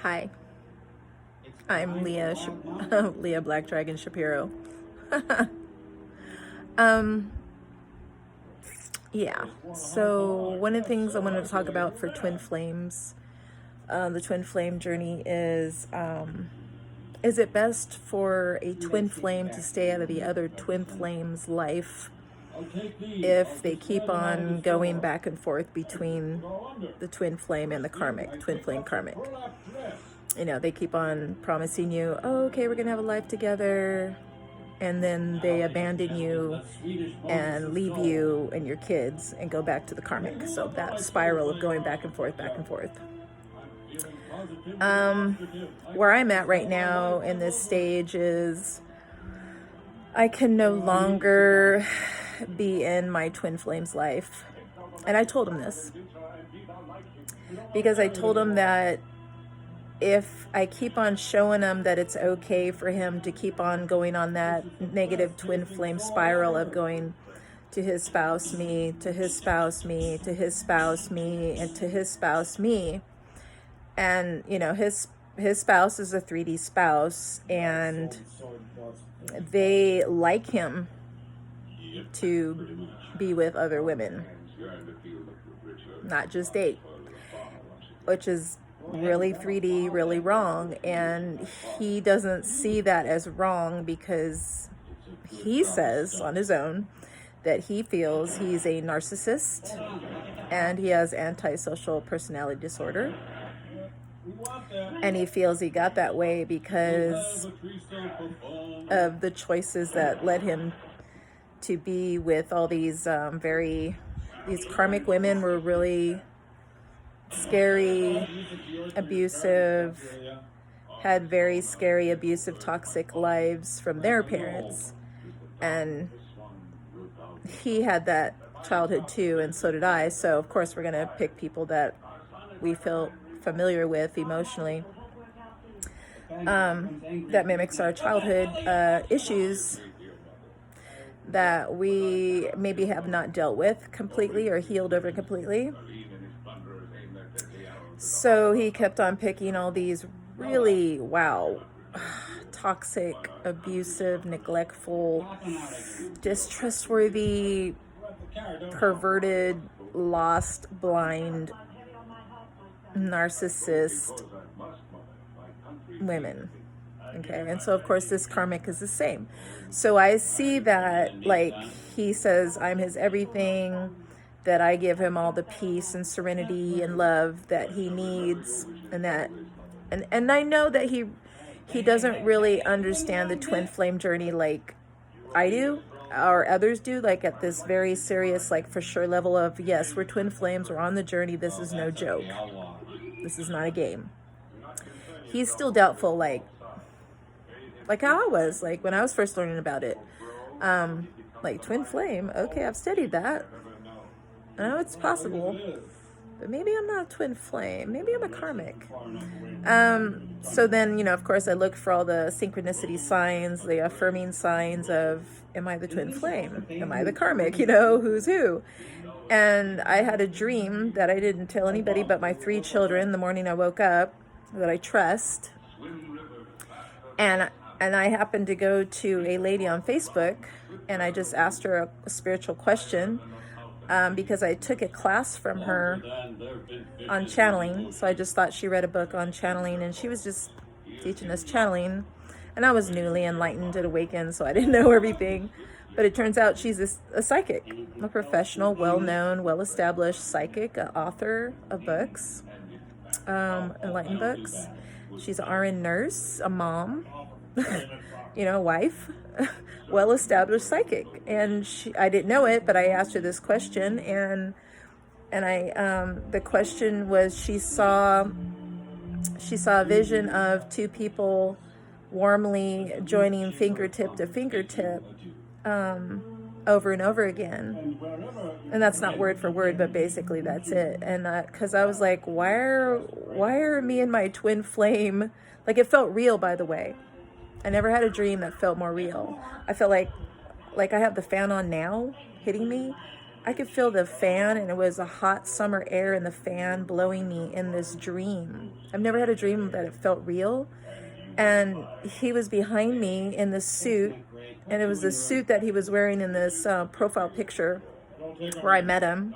Hi, I'm Leah Leah Black Dragon Shapiro. um, yeah. So one of the things I wanted to talk about for twin flames, the twin flame journey is it best for a twin flame to stay out of the other twin flame's life if they keep on going back and forth between the twin flame and the karmic, twin flame karmic? You know, they keep on promising you, oh, okay, we're gonna have a life together, and then they abandon you and leave you and your kids and go back to the karmic. So that spiral of going back and forth, back and forth. Where I'm at right now in this stage is I can no longer be in my twin flame's life. And I told him this because I told him that if I keep on showing him that it's okay for him to keep on going on that negative twin flame spiral of going to his spouse, me, to his spouse, me, to his spouse, me, and to his spouse, me. And, you know, his spouse is a 3D spouse, and they like him to be with other women, not just date, which is really 3D, really wrong. And he doesn't see that as wrong because he says on his own that he feels he's a narcissist and he has antisocial personality disorder. And he feels he got that way because of the choices that led him to be with all these these karmic women were really scary, abusive, had very scary, abusive, toxic lives from their parents. And he had that childhood too, and so did I. So of course we're going to pick people that we feel familiar with emotionally, that mimics our childhood issues that we maybe have not dealt with completely or healed over completely. So he kept on picking all these really, toxic, abusive, neglectful, distrustworthy, perverted, lost, blind, narcissist women. Okay, and so of course this karmic is the same. So I see that, like, he says I'm his everything, that I give him all the peace and serenity and love that he needs, and that and I know that he doesn't really understand the twin flame journey like I do or others do, like at this very serious, like for sure level of, yes, we're twin flames, we're on the journey, this is no joke, this is not a game. He's still doubtful, like how I was, like when I was first learning about it. Like twin flame, okay, I've studied that, I know it's possible, but maybe I'm not a twin flame, maybe I'm a karmic. So then, you know, of course I look for all the synchronicity signs, the affirming signs of, am I the twin flame, am I the karmic, you know, who's who. And I had a dream that I didn't tell anybody but my 3 children the morning I woke up, that I trust. And I happened to go to a lady on Facebook, and I just asked her a spiritual question, because I took a class from her on channeling. So I just thought she read a book on channeling, and she was just teaching us channeling. And I was newly enlightened and awakened, so I didn't know everything. But it turns out she's a psychic, a professional, well-known, well-established psychic, an author of books, enlightened books. She's an RN nurse, a mom, you know, a wife, well-established psychic. And I didn't know it, but I asked her this question, and the question was, she saw a vision of 2 people warmly joining fingertip to fingertip, over and over again. And that's not word for word, but basically that's it. And because I was like, why are me and my twin flame, like, it felt real, by the way. I never had a dream that felt more real. I felt like I have the fan on now hitting me, I could feel the fan, and it was a hot summer air in the fan blowing me in this dream. I've never had a dream that it felt real. And he was behind me in this suit, and it was the suit that he was wearing in this profile picture where I met him,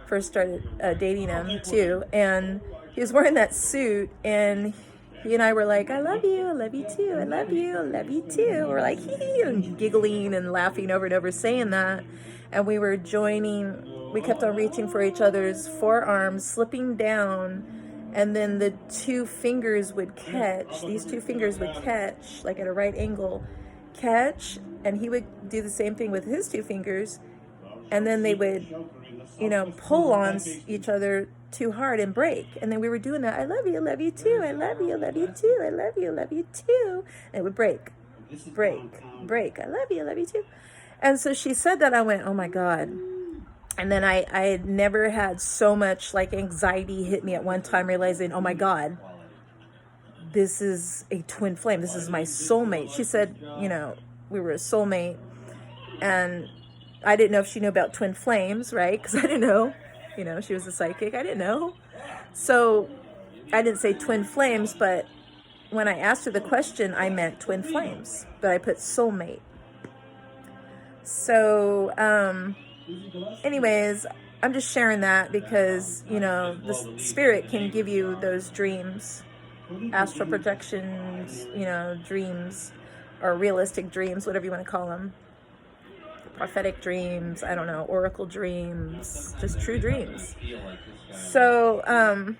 first started dating him too. And he was wearing that suit, and he and I were like, I love you too, I love you too. We're like, hee hee, and giggling and laughing over and over saying that. And we were joining, we kept on reaching for each other's forearms, slipping down, and then the two fingers would catch, these two fingers would catch, like at a right angle, catch, and he would do the same thing with his two fingers, and then they would, you know, pull on each other too hard and break. And then we were doing that, I love you too, I love you too, I love you too, and it would break, I love you too. And so she said that, I went, oh my God. And then I had never had so much like anxiety hit me at one time, realizing, oh my God, this is a twin flame. This is my soulmate. She said, you know, we were a soulmate. And I didn't know if she knew about twin flames, right? Because I didn't know, you know, she was a psychic. I didn't know. So I didn't say twin flames, but when I asked her the question, I meant twin flames, but I put soulmate. So, anyways, I'm just sharing that because, you know, the spirit can give you those dreams, astral projections, you know, dreams, or realistic dreams, whatever you want to call them, prophetic dreams, I don't know, oracle dreams, just true dreams. So,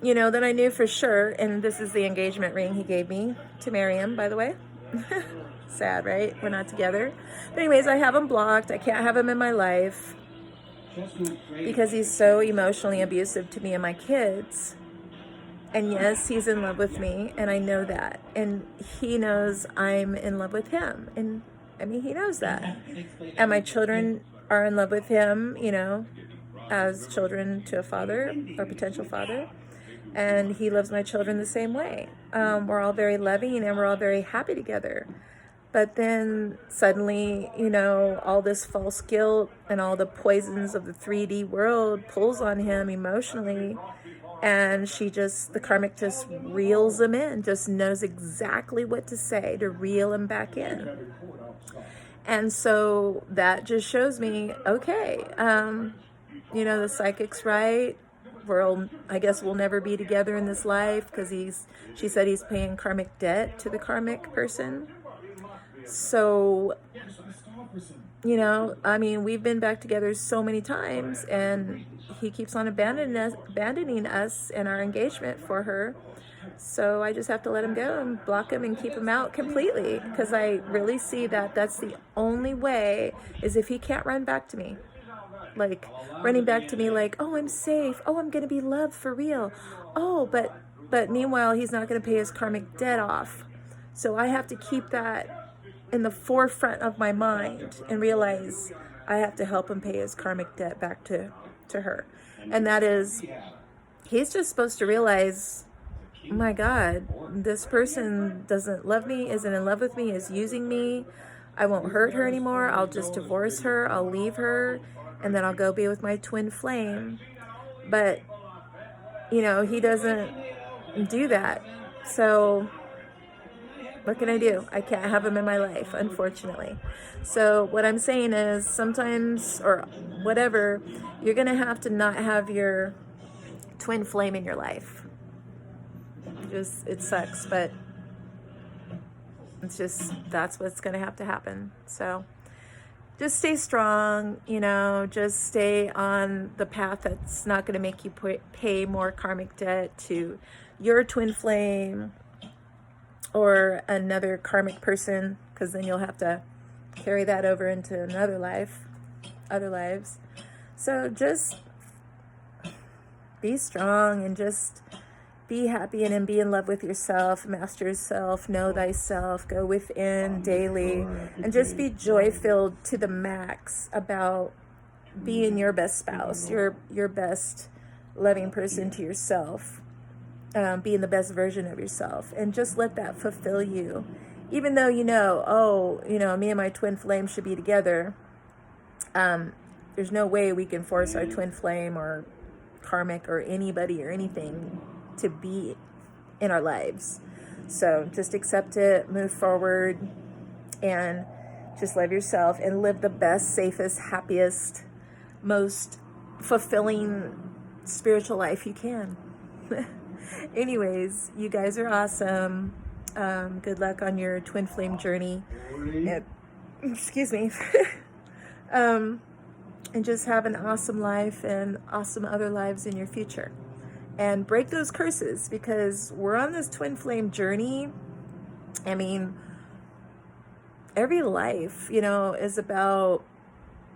you know, then I knew for sure, and this is the engagement ring he gave me to marry him, by the way. Sad, right? We're not together. But anyways, I have him blocked. I can't have him in my life because he's so emotionally abusive to me and my kids. And yes, he's in love with me, and I know that. And he knows I'm in love with him. And I mean, he knows that. And my children are in love with him, you know, as children to a father or potential father. And he loves my children the same way. We're all very loving, and we're all very happy together. But then suddenly, you know, all this false guilt and all the poisons of the 3D world pulls on him emotionally. And the karmic just reels him in, just knows exactly what to say to reel him back in. And so that just shows me, okay, you know, the psychic's right. I guess we'll never be together in this life because she said he's paying karmic debt to the karmic person. So, you know, I mean, we've been back together so many times, and he keeps on abandoning us and our engagement for her. So I just have to let him go and block him and keep him out completely, because I really see that that's the only way, is if he can't run back to me. Like running back to me like, oh, I'm safe. Oh, I'm going to be loved for real. Oh, but meanwhile, he's not going to pay his karmic debt off. So I have to keep that in the forefront of my mind and realize I have to help him pay his karmic debt back to her. And that is, he's just supposed to realize, oh my God, this person doesn't love me, isn't in love with me, is using me. I won't hurt her anymore. I'll just divorce her. I'll leave her. And then I'll go be with my twin flame. But, you know, he doesn't do that. So what can I do? I can't have him in my life, unfortunately. So what I'm saying is sometimes, or whatever, you're going to have to not have your twin flame in your life. It sucks, but it's just, that's what's going to have to happen. So just stay strong, you know, just stay on the path that's not going to make you pay more karmic debt to your twin flame or another karmic person, because then you'll have to carry that over into another life, other lives. So just be strong and just be happy and be in love with yourself, master yourself, know thyself, go within daily, and just be joy-filled to the max about being your best spouse, your best loving person to yourself, being the best version of yourself, and just let that fulfill you. Even though you know, oh, you know, me and my twin flame should be together, there's no way we can force our twin flame or karmic or anybody or anything to be in our lives. So just accept it, move forward, and just love yourself and live the best, safest, happiest, most fulfilling spiritual life you can. Anyways, you guys are awesome. Good luck on your twin flame journey. Excuse me. And just have an awesome life and awesome other lives in your future. And break those curses, because we're on this twin flame journey. I mean, every life, you know, is about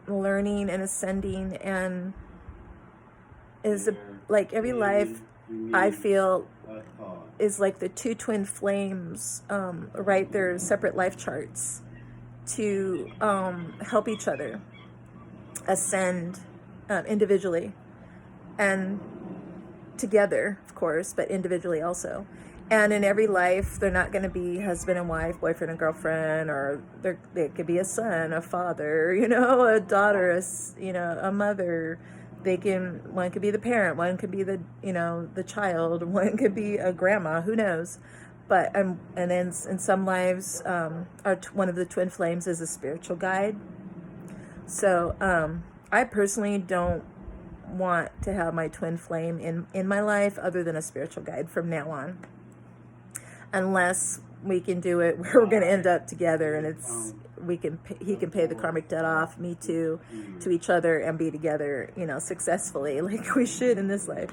learning and ascending, and is like every life, I feel, is like the two twin flames write their separate life charts to help each other ascend individually and together, of course, but individually also. And in every life, they're not going to be husband and wife, boyfriend and girlfriend, or they could be a son, a father, you know, a daughter, a mother. One could be the parent, one could be the child, one could be a grandma, who knows. But and then in some lives, one of the twin flames is a spiritual guide. So I personally don't want to have my twin flame in my life other than a spiritual guide from now on, unless we can do it where we're going to end up together, and he can pay the karmic debt off, me too, to each other, and be together, you know, successfully, like we should in this life.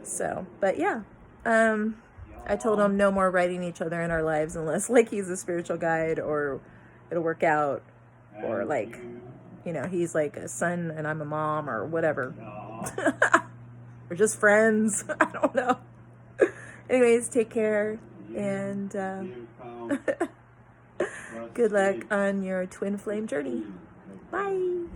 So, but yeah, I told him no more writing each other in our lives unless like he's a spiritual guide, or it'll work out, or like, you know, he's like a son and I'm a mom, or whatever. We're just friends. I don't know. Anyways, take care, and good luck on your twin flame journey. Bye.